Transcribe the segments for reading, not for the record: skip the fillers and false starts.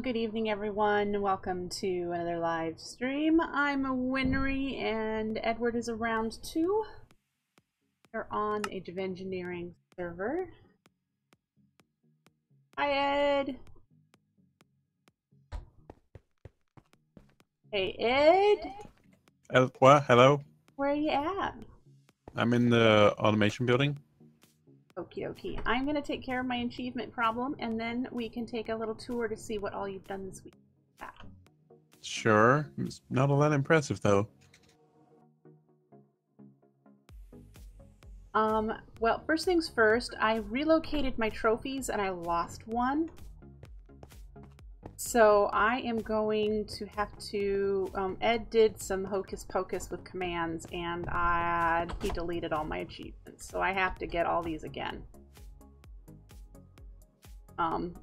Good evening, everyone. Welcome to another live stream. I'm Winry, and Edward is around too. We're on a Engineering server. Hi, Ed. Hey, Ed. What? Hello? Where are you at? I'm in the automation building. Okie dokie. I'm going to take care of my achievement problem, and then we can take a little tour to see what all you've done this week. Sure. It's not all that impressive, though. Well, first things first, I relocated my trophies and I lost one. So I am going to have to, Ed did some hocus pocus with commands and he deleted all my achievements. So I have to get all these again. So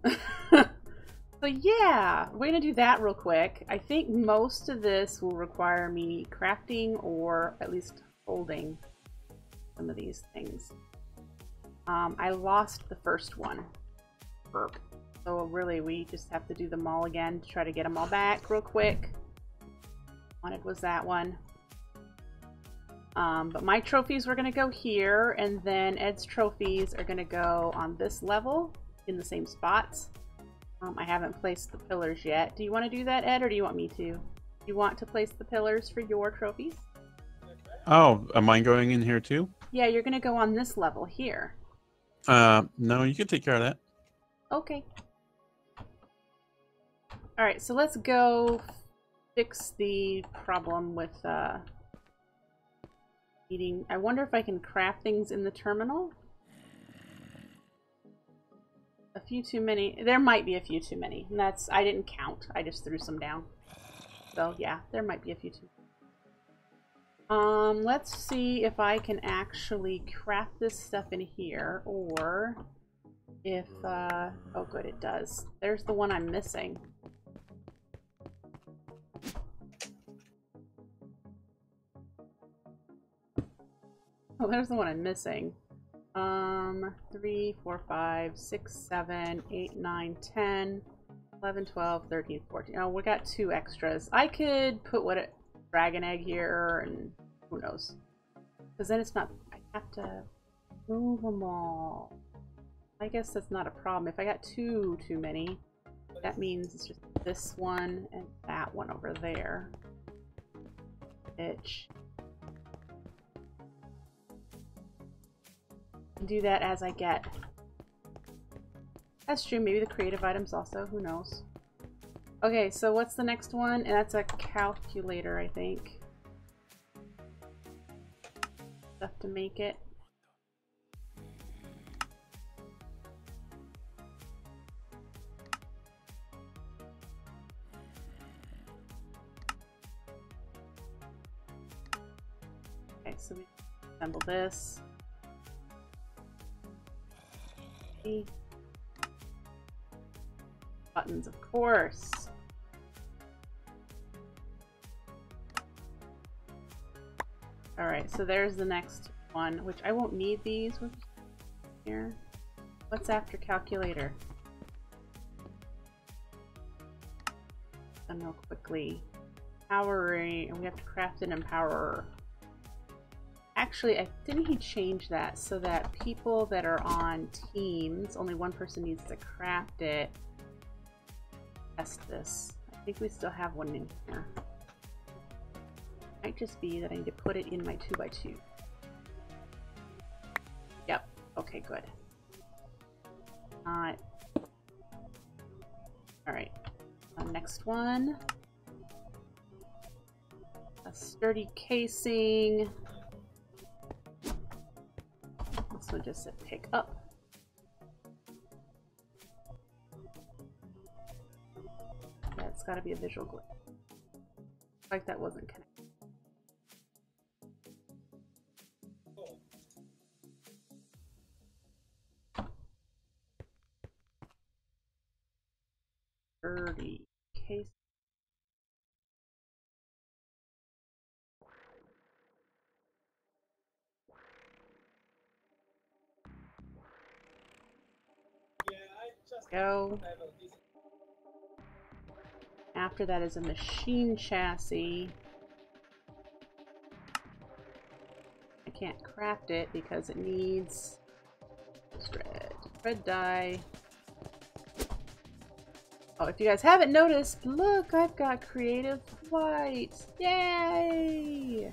yeah, we're gonna do that real quick. I think most of this will require me crafting or at least holding some of these things. I lost the first one. Burp. So really we just have to do them all again to try to get them all back real quick. Wanted was that one. But my trophies were gonna go here, and then Ed's trophies are gonna go on this level in the same spots. I haven't placed the pillars yet. Do you want to do that, Ed, or do you want me to? Do you want to place the pillars for your trophies? Oh, am I going in here too? Yeah, you're gonna go on this level here. No, you can take care of that. Okay. Alright, so let's go fix the problem with eating. I wonder if I can craft things in the terminal? A few too many. There might be a few too many. And I didn't count. I just threw some down. So yeah, there might be a few too many. Let's see if I can actually craft this stuff in here, or if, oh good, it does. There's the one I'm missing. Oh, there's the one I'm missing. 3, 4, 5, 6, 7, 8, 9, 10, 11, 12, 13, 14. Oh, we got 2 extras. I could put a dragon egg here, and who knows. Because then it's not, I have to move them all. I guess that's not a problem. If I got too many, that means it's just this one and that one over there. Itch. Do that as I get. That's true. Maybe the creative items also. Who knows? Okay, so what's the next one? And that's a calculator, I think. Stuff to make it. Okay, so we assemble this. Buttons, of course. Alright, so there's the next one, which I won't need these here. What's after calculator? Done real quickly. Powering, and we have to craft an empowerer. Actually, didn't he change that so that people that are on teams, only one person needs to craft it? Test this. I think we still have one in here. Might just be that I need to put it in my 2x2. Yep. Okay, good. Alright. Next one. A sturdy casing. This one just said pick up. Yeah, it's gotta be a visual glitch. Like that wasn't connected. Dirty case. Go. after that is a machine chassis. I can't craft it because it needs red dye. Oh, if you guys haven't noticed, look, I've got creative white. Yay!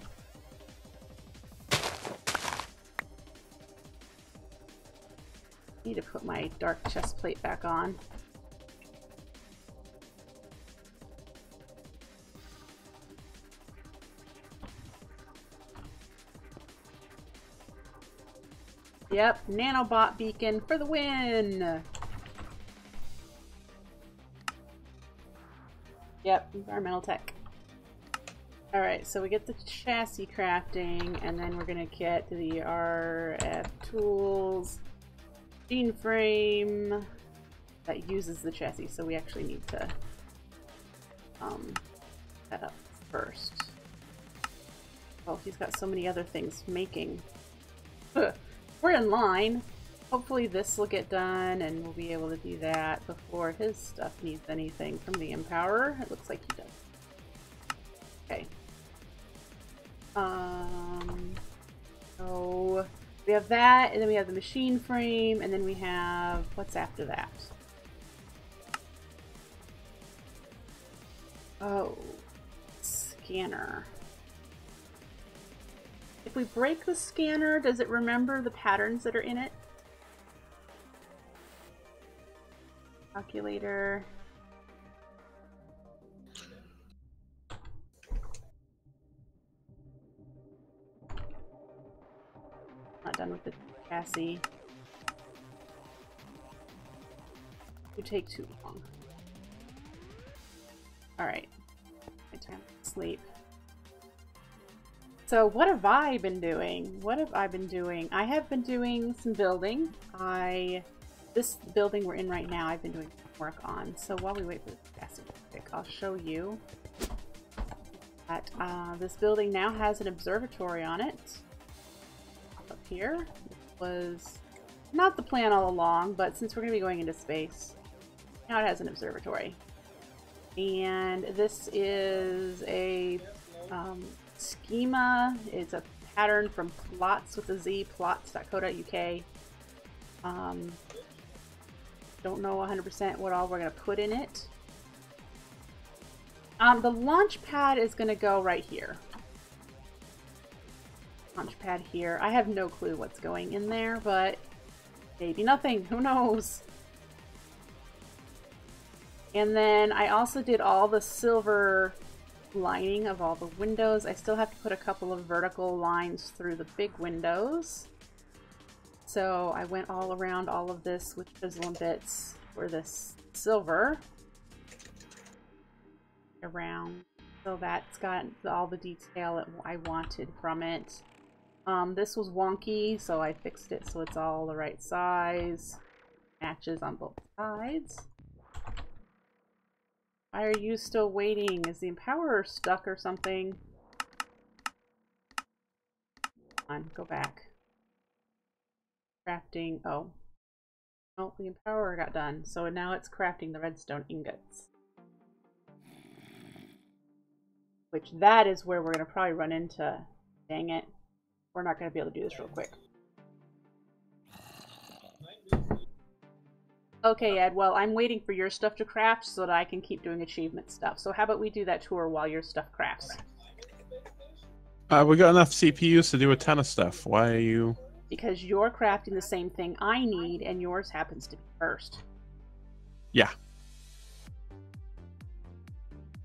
Need to put my dark chest plate back on. Yep, nanobot beacon for the win! Yep, environmental tech. Alright, so we get the chassis crafting, and then we're gonna get the RF tools, gene frame that uses the chassis, so we actually need to set up first. Oh, he's got so many other things making. We're in line. Hopefully this will get done and we'll be able to do that before his stuff needs anything from the Empowerer. It looks like he does. Okay. So we have that, and then we have the machine frame, and then we have what's after that? Oh, scanner. If we break the scanner, does it remember the patterns that are in it? Calculator. Not done with the chassis. It take too long. Alright. My time to sleep. So what have I been doing? What have I been doing? I have been doing some building. This building we're in right now, I've been doing work on. So while we wait for the chassis to pick, I'll show you that this building now has an observatory on it. Up here. This was not the plan all along, but since we're going to be going into space, now it has an observatory. And this is a schema. It's a pattern from plots with a Z, plots.co.uk. Don't know 100% what all we're going to put in it. The launch pad is going to go right here. Launch pad here. I have no clue what's going in there, but maybe nothing. Who knows? And then I also did all the silver lining of all the windows. I still have to put a couple of vertical lines through the big windows. So I went all around all of this with chisel and bits for this silver. Around. So that's got all the detail that I wanted from it. This was wonky, so I fixed it so it's all the right size. Matches on both sides. Why are you still waiting? Is the Empowerer stuck or something? Come on, go back. Crafting. Oh. Oh, the Empowerer got done. So now it's crafting the redstone ingots. Which that is where we're going to probably run into. Dang it. We're not going to be able to do this real quick. Okay, Ed, well, I'm waiting for your stuff to craft so that I can keep doing achievement stuff. So how about we do that tour while your stuff crafts? We got enough CPUs to do a ton of stuff. Why are you... Because you're crafting the same thing I need, and yours happens to be first. Yeah.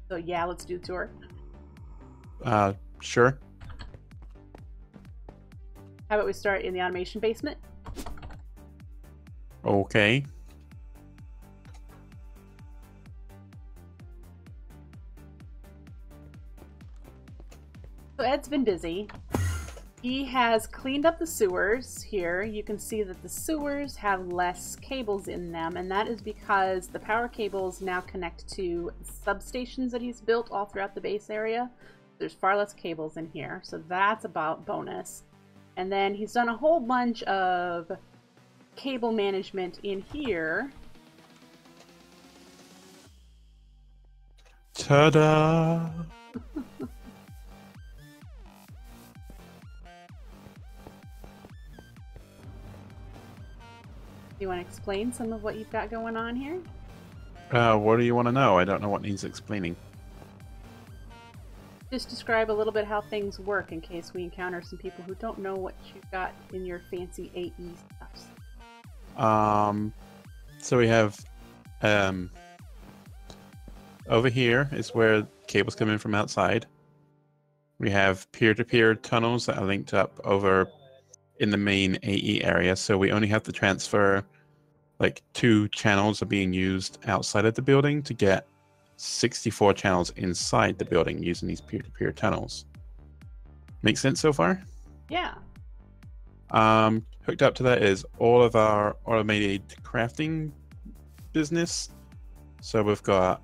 So yeah, let's do the tour. Sure. How about we start in the automation basement? Okay. So Ed's been busy. He has cleaned up the sewers here. You can see that the sewers have less cables in them, and that is because the power cables now connect to substations that he's built all throughout the base area. There's far less cables in here, so that's about bonus. And then he's done a whole bunch of cable management in here. Ta-da! Do you want to explain some of what you've got going on here? What do you want to know? I don't know what needs explaining. Just describe a little bit how things work in case we encounter some people who don't know what you've got in your fancy AE stuffs. So we have, over here is where cables come in from outside. We have peer-to-peer tunnels that are linked up over in the main AE area, so we only have to transfer like 2 channels are being used outside of the building to get 64 channels inside the building using these peer-to-peer tunnels. Make sense so far? Yeah. Hooked up to that is all of our automated crafting business. So we've got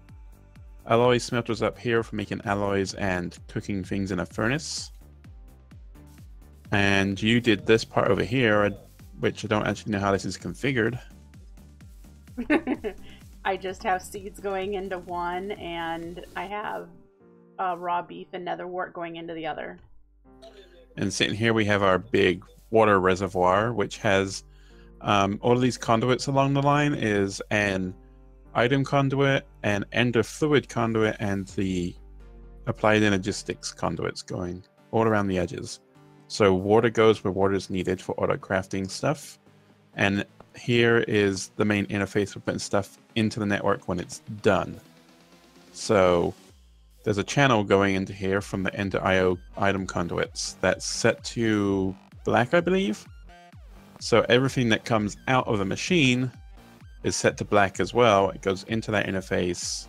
alloy smelters up here for making alloys and cooking things in a furnace. And you did this part over here, which I don't actually know how this is configured. I just have seeds going into one, and I have raw beef and netherwort going into the other. And sitting here we have our big water reservoir, which has all of these conduits along the line is an item conduit, an ender fluid conduit, and the applied energistics conduits going all around the edges. So water goes where water is needed for auto crafting stuff. And here is the main interface for putting stuff into the network when it's done. So there's a channel going into here from the Ender IO item conduits that's set to black, I believe. So everything that comes out of the machine is set to black as well. It goes into that interface,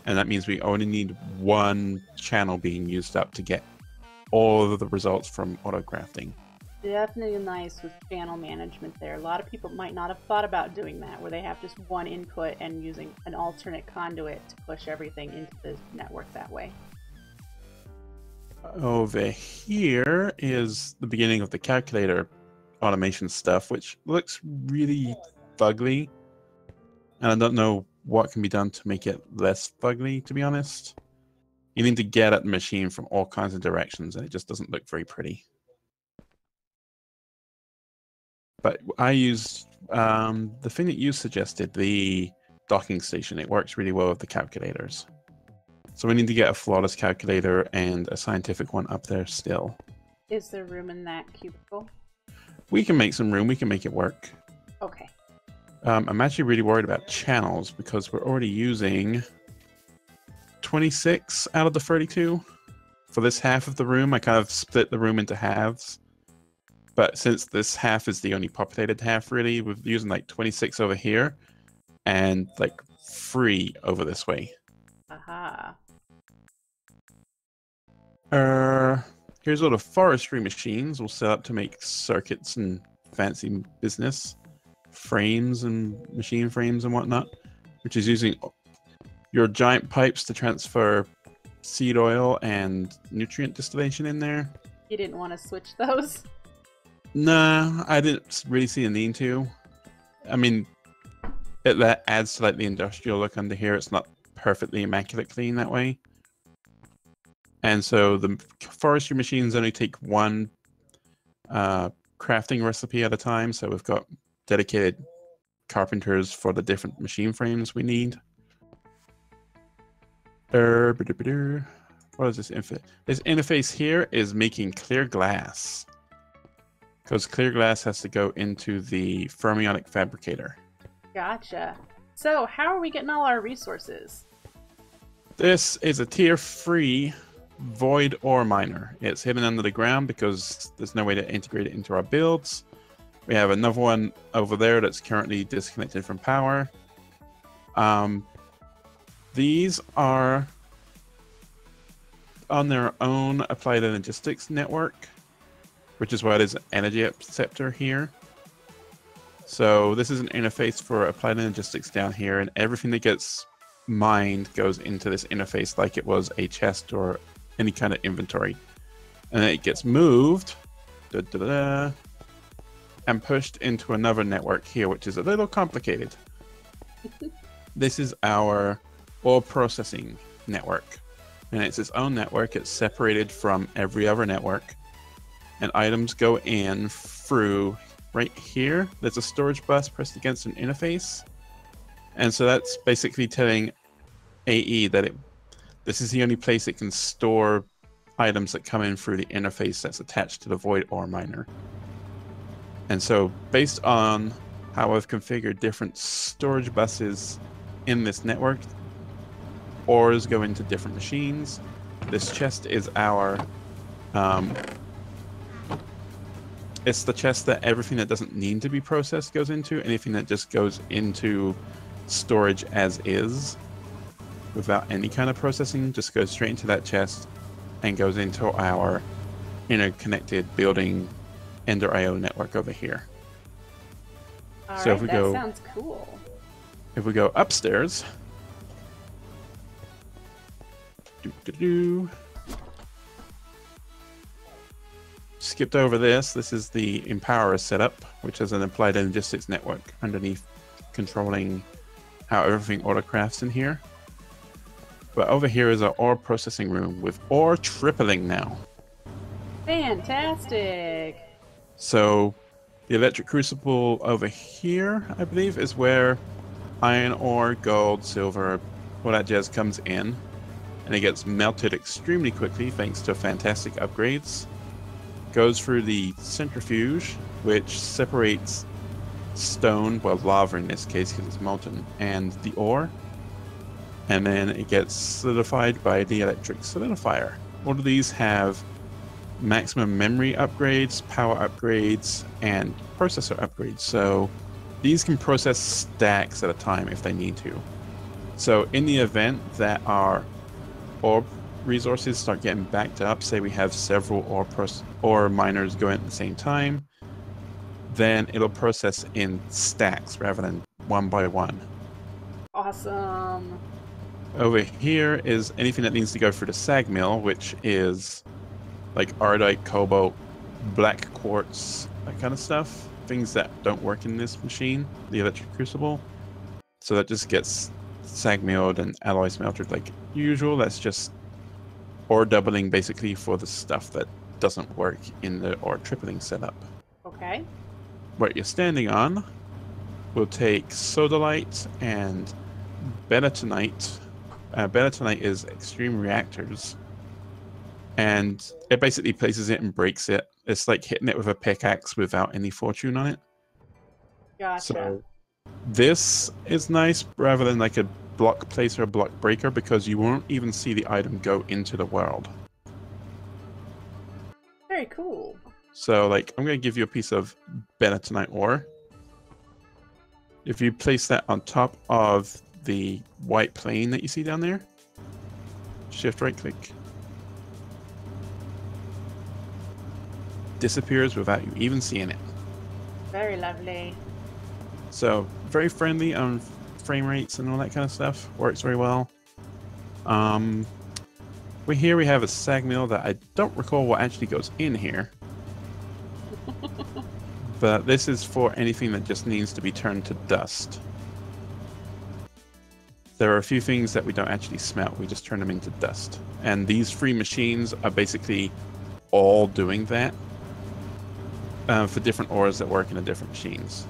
and that means we only need 1 channel being used up to get all of the results from auto crafting. Definitely nice with channel management there. A lot of people might not have thought about doing that, where they have just 1 input and using an alternate conduit to push everything into the network that way. Over here is the beginning of the calculator automation stuff, which looks really fugly. And I don't know what can be done to make it less fugly, to be honest. You need to get at the machine from all kinds of directions, and it just doesn't look very pretty. But I used the thing that you suggested, the docking station. It works really well with the calculators. So we need to get a flawless calculator and a scientific one up there still. Is there room in that cubicle? We can make some room. We can make it work. Okay. I'm actually really worried about channels because we're already using 26 out of the 32. For this half of the room, I kind of split the room into halves. But since this half is the only populated half, really, we're using like 26 over here and like 3 over this way. Aha. Here's all the forestry machines we'll set up to make circuits and fancy business frames and machine frames and whatnot, which is using your giant pipes to transfer seed oil and nutrient distillation in there. You didn't want to switch those? Nah, I didn't really see a need to. I mean, that adds to like the industrial look under here. It's not perfectly immaculate clean that way. And so the forestry machines only take 1 crafting recipe at a time. So we've got dedicated carpenters for the different machine frames we need. What is this interface? This interface here is making clear glass. Because clear glass has to go into the fermionic fabricator. Gotcha. So, how are we getting all our resources? This is a tier 3 void ore miner. It's hidden under the ground because there's no way to integrate it into our builds. We have another one over there that's currently disconnected from power. These are on their own applied logistics network, which is why there's an energy acceptor here. So this is an interface for applied logistics down here, and everything that gets mined goes into this interface like it was a chest or any kind of inventory. And then it gets moved and pushed into another network here, which is a little complicated. This is our ore processing network. And it's its own network. It's separated from every other network. And items go in through right here. There's a storage bus pressed against an interface. And so that's basically telling AE that this is the only place it can store items that come in through the interface that's attached to the void ore miner. And so based on how I've configured different storage buses in this network, ores go into different machines. This chest is our it's the chest that everything that doesn't need to be processed goes into. Anything that just goes into storage as is without any kind of processing just goes straight into that chest and goes into our interconnected building Ender IO network over here. All so right, if we that sounds cool. If we go upstairs, skipped over this. This is the Empower setup, which is an applied logistics network underneath controlling how everything autocrafts in here. But over here is our ore processing room with ore tripling now. Fantastic! So the electric crucible over here, I believe, is where iron ore, gold, silver, all that jazz comes in. And it gets melted extremely quickly thanks to fantastic upgrades. Goes through the centrifuge, which separates stone, well, lava in this case because it's molten, and the ore. And then it gets solidified by the electric solidifier. All of these have maximum memory upgrades, power upgrades, and processor upgrades. So these can process stacks at a time if they need to. So in the event that our ore resources start getting backed up, say we have several ore miners going at the same time, then it'll process in stacks rather than one by one. Awesome. Over here is anything that needs to go through the sag mill, which is like ardite, cobalt, black quartz, that kind of stuff. Things that don't work in this machine, the electric crucible. So that just gets sag milled and alloy smelted like usual. That's just ore doubling basically for the stuff that doesn't work in the ore tripling setup. Okay. What you're standing on will take sodalite and benatonite. Benatonite is extreme reactors, and it basically places it and breaks it. It's like hitting it with a pickaxe without any fortune on it. Gotcha. So this is nice rather than like a block placer or block breaker because you won't even see the item go into the world. Very cool. So like I'm going to give you a piece of benatonite ore. If you place that on top of the white plane that you see down there, shift right click, disappears without you even seeing it. Very lovely. So very friendly on frame rates and all that kind of stuff. Works very well. Here we have a sag mill that I don't recall what actually goes in here. But this is for anything that just needs to be turned to dust. There are a few things that we don't actually smelt, we just turn them into dust. And these 3 machines are basically all doing that for different ores that work in the different machines.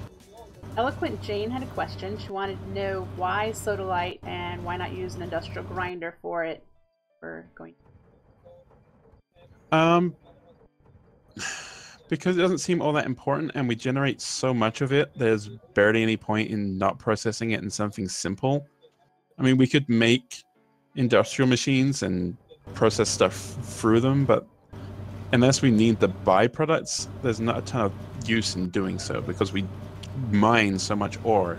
Eloquent Jane had a question. She wanted to know why sodalite and why not use an industrial grinder for it. For going. Because it doesn't seem all that important and we generate so much of it, there's barely any point in not processing it in something simple. I mean, we could make industrial machines and process stuff through them, but unless we need the byproducts, there's not a ton of use in doing so because we mine so much ore.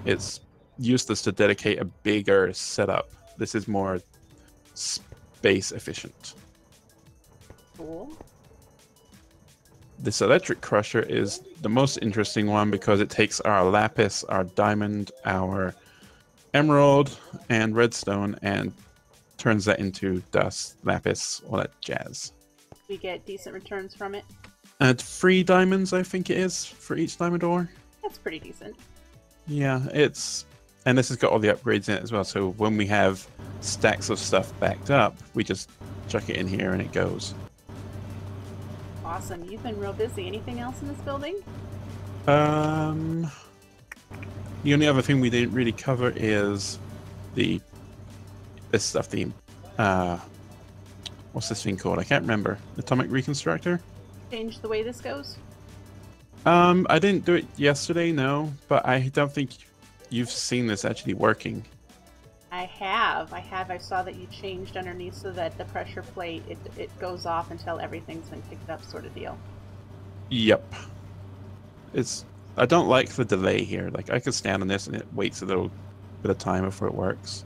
It's useless to dedicate a bigger setup. This is more space efficient. Cool. This electric crusher is the most interesting one because it takes our lapis, our diamond, our emerald, and redstone and turns that into dust, lapis, all that jazz. We get decent returns from it. 3 diamonds, I think it is, for each diamond ore. That's pretty decent. Yeah, it's And this has got all the upgrades in it as well. So when we have stacks of stuff backed up, we just chuck it in here and it goes. Awesome. You've been real busy. Anything else in this building? The only other thing we didn't really cover is this stuff. What's this thing called? I can't remember. Atomic Reconstructor? Change the way this goes? I didn't do it yesterday, no, but I don't think you've seen this actually working. I have. I saw that you changed underneath so that the pressure plate, it goes off until everything's been picked up, sort of deal. Yep. I don't like the delay here. Like, I could stand on this and it waits a little bit of time before it works.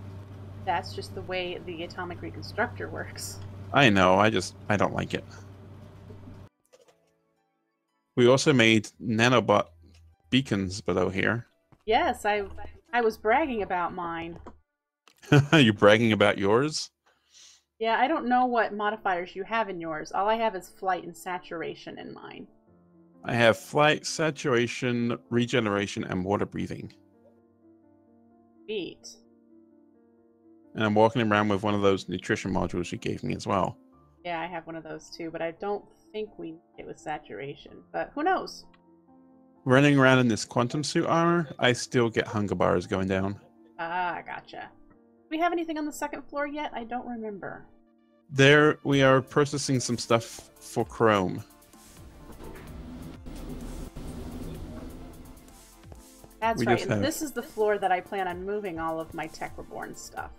That's just the way the Atomic Reconstructor works. I know, I don't like it. We also made nanobot beacons below here. Yes, I was bragging about mine. You bragging about yours? Yeah, I don't know what modifiers you have in yours. All I have is flight and saturation in mine. I have flight, saturation, regeneration, and water breathing. Sweet. And I'm walking around with one of those nutrition modules you gave me as well. Yeah, I have one of those too, but I don't think we need it with saturation. But who knows? Running around in this quantum suit armor, I still get hunger bars going down. Ah, gotcha. Do we have anything on the second floor yet? I don't remember. There, we are processing some stuff for Chrome. That's right, and this is the floor that I plan on moving all of my Tech Reborn stuff.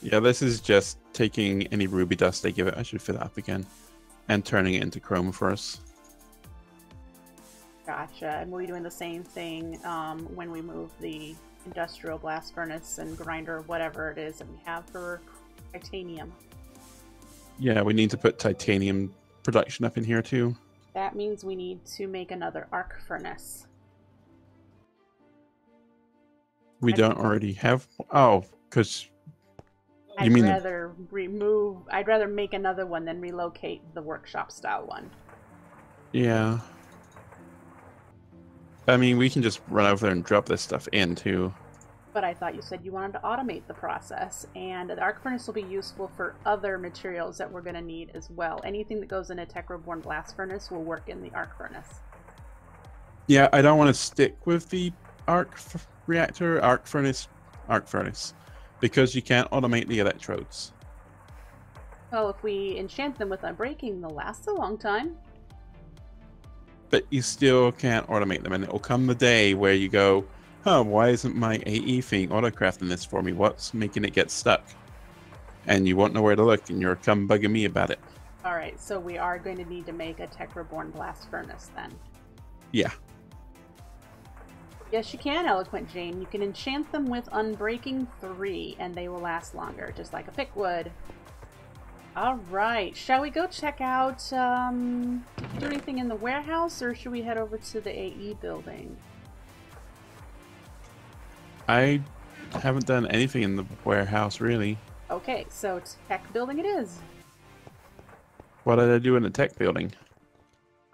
Yeah, this is just taking any ruby dust they give it. I should fill it up again. And turning it into Chrome for us. Gotcha. And we'll be doing the same thing when we move the industrial blast furnace and grinder, whatever it is that we have for titanium. Yeah, we need to put titanium production up in here too. That means we need to make another arc furnace. We don't already have... Oh, because... I'd rather make another one than relocate the workshop style one. Yeah. I mean, we can just run over there and drop this stuff in too. But I thought you said you wanted to automate the process, and the arc furnace will be useful for other materials that we're going to need as well. Anything that goes in a Tech Reborn blast furnace will work in the arc furnace. Yeah, I don't want to stick with the arc furnace, because you can't automate the electrodes. Well, if we enchant them with unbreaking, they'll last a long time. But you still can't automate them, and it will come the day where you go, oh, why isn't my AE thing auto-crafting this for me? What's making it get stuck? And you won't know where to look, and you're come bugging me about it. Alright, so we are going to need to make a Tech Reborn blast furnace then. Yeah. Yes, you can, Eloquent Jane. You can enchant them with Unbreaking 3, and they will last longer, just like a pickwood. Alright, shall we go check out, do anything in the warehouse, or should we head over to the AE building? I haven't done anything in the warehouse, really. Okay, so tech building it is. What did I do in the tech building?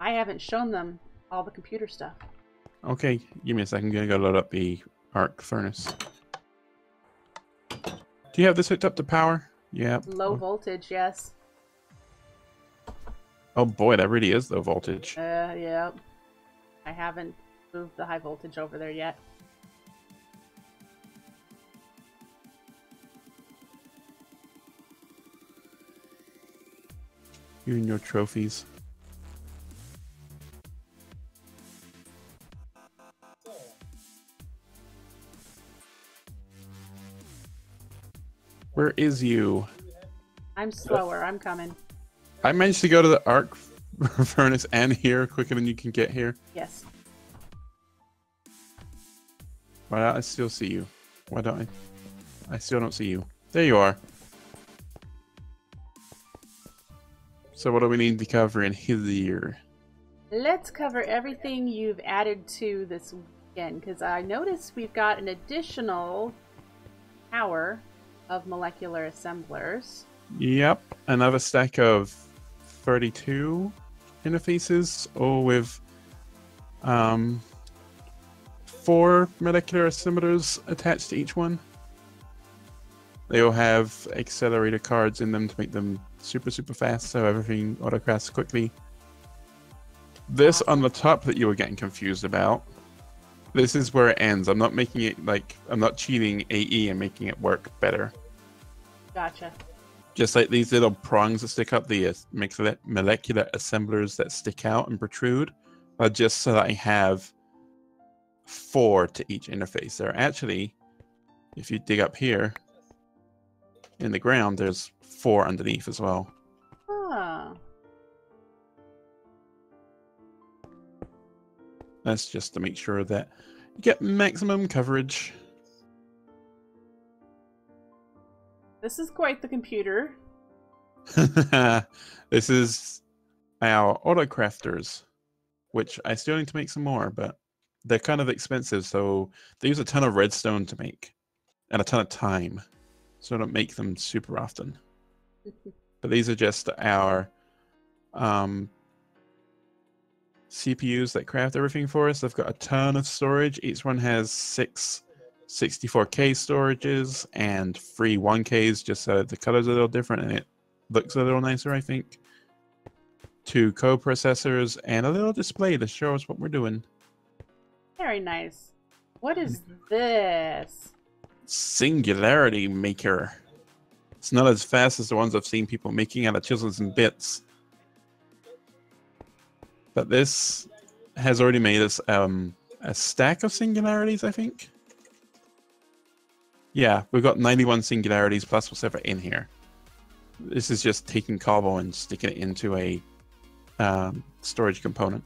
I haven't shown them all the computer stuff. Okay, give me a second. I'm gonna go load up the arc furnace. Do you have this hooked up to power? Yeah. Low voltage, yes. Oh boy, that really is low voltage. Yeah. I haven't moved the high voltage over there yet. You and your trophies. Where is you? I'm slower. I'm coming. I managed to go to the arc furnace and here quicker than you can get here. Yes. Why don't I still see you? Why don't I still don't see you. There you are. So what do we need to cover in here? Let's cover everything you've added to this weekend, because I noticed we've got an additional tower of molecular assemblers. Yep, another stack of 32 interfaces, all with 4 molecular assemblers attached to each one. They all have accelerator cards in them to make them super fast, so everything autocrafts quickly. This on the top that you were getting confused about, this is where it ends. I'm not making it like, I'm not cheating AE and making it work better. Gotcha. Just like these little prongs that stick up, the molecular assemblers that stick out and protrude, are just so that I have 4 to each interface. There are actually, if you dig up here in the ground, there's 4 underneath as well. Ah. That's just to make sure that you get maximum coverage. This is quite the computer. This is our autocrafters, which I still need to make some more, but they're kind of expensive, so they use a ton of redstone to make and a ton of time, so I don't make them super often. But these are just our CPUs that craft everything for us. They've got a ton of storage. Each one has 6 64K storages and 3 1Ks, just so the colors are a little different and it looks a little nicer, I think. 2 co-processors and a little display to show us what we're doing. Very nice. What is this? Singularity Maker. It's not as fast as the ones I've seen people making out of chisels and bits. But this has already made us a stack of singularities, I think. Yeah, we've got 91 singularities plus whatever in here. This is just taking cobble and sticking it into a storage component.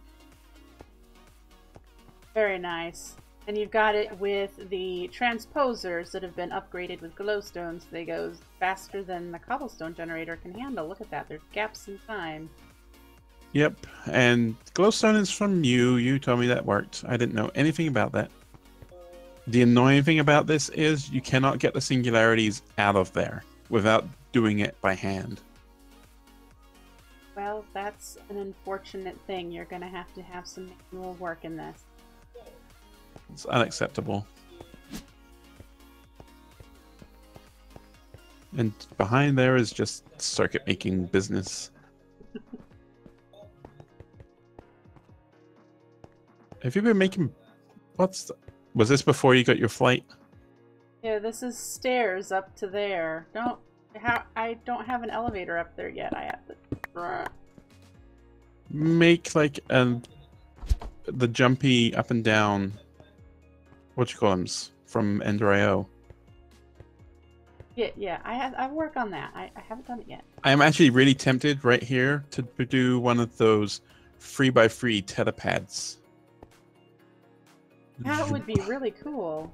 Very nice. And you've got it with the transposers that have been upgraded with glowstones. They go faster than the cobblestone generator can handle. Look at that. There's gaps in time. Yep, and glowstone is from you. You told me that worked. I didn't know anything about that. The annoying thing about this is you cannot get the singularities out of there without doing it by hand. Well, that's an unfortunate thing. You're going to have some manual work in this. It's unacceptable. And behind there is just circuit making business. Have you been making... Was this before you got your flight? Yeah, this is stairs up to there. I don't have an elevator up there yet. I have to... Make like the jumpy up and down... whatchamacallums from Ender.io. Yeah, I work on that. I haven't done it yet. I am actually really tempted right here to do one of those 3x3 telepads. That would be really cool.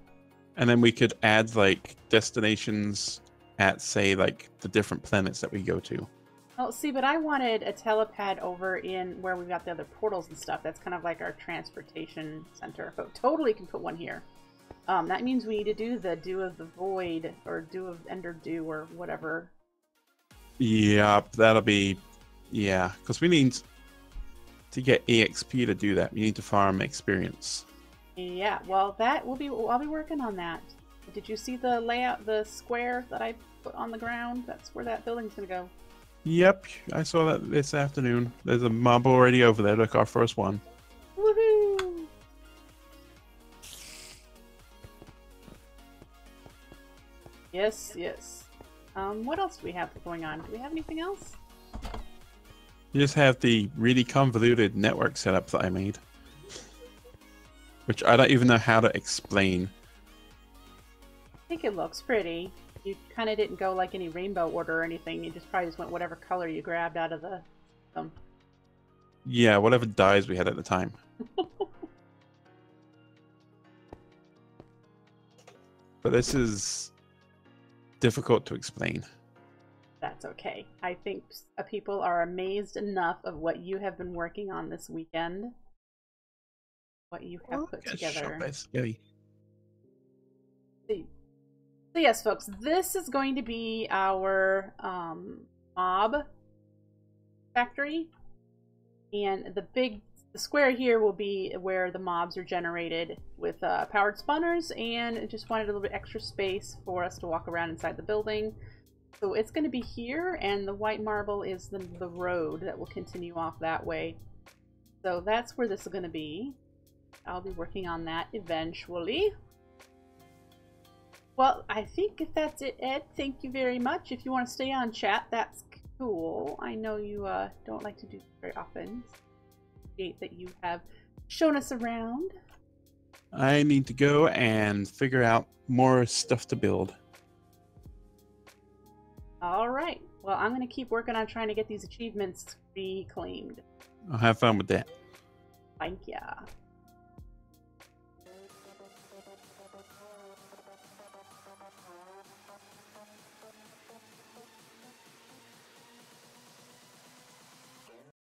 And then we could add like destinations at, say, like the different planets that we go to. Oh, see, but I wanted a telepad over in where we've got the other portals and stuff. That's kind of like our transportation center. But totally can put one here. That means we need to do the Dew of the Void or Dew of Ender Dew or whatever. Yep, that'll be... Yeah, because we need to get EXP to do that. We need to farm experience. Yeah, well, I'll be working on that. Did you see the layout, the square that I put on the ground? That's where that building's gonna go. Yep, I saw that this afternoon. There's a mob already over there. Look, our first one. Woohoo! Yes, yes. What else do we have going on? Do we have anything else? You just have the really convoluted network setup that I made. Which I don't even know how to explain. I think it looks pretty. You kind of didn't go like any rainbow order or anything. You probably just went whatever color you grabbed out of the... Yeah, whatever dyes we had at the time. But this is difficult to explain. That's okay. I think people are amazed enough of what you have been working on this weekend. What you have put together. So yes, folks, this is going to be our mob factory, and the big The square here will be where the mobs are generated with powered spawners, and it just wanted a little bit extra space for us to walk around inside the building. So it's going to be here, and the white marble is the road that will continue off that way. So that's where this is going to be. I'll be working on that eventually. Well, I think if that's it, Ed, thank you very much. If you want to stay on chat, that's cool. I know you don't like to do this very often. That you have shown us around. I need to go and figure out more stuff to build. All right. Well, I'm going to keep working on trying to get these achievements reclaimed. I'll have fun with that. Thank ya.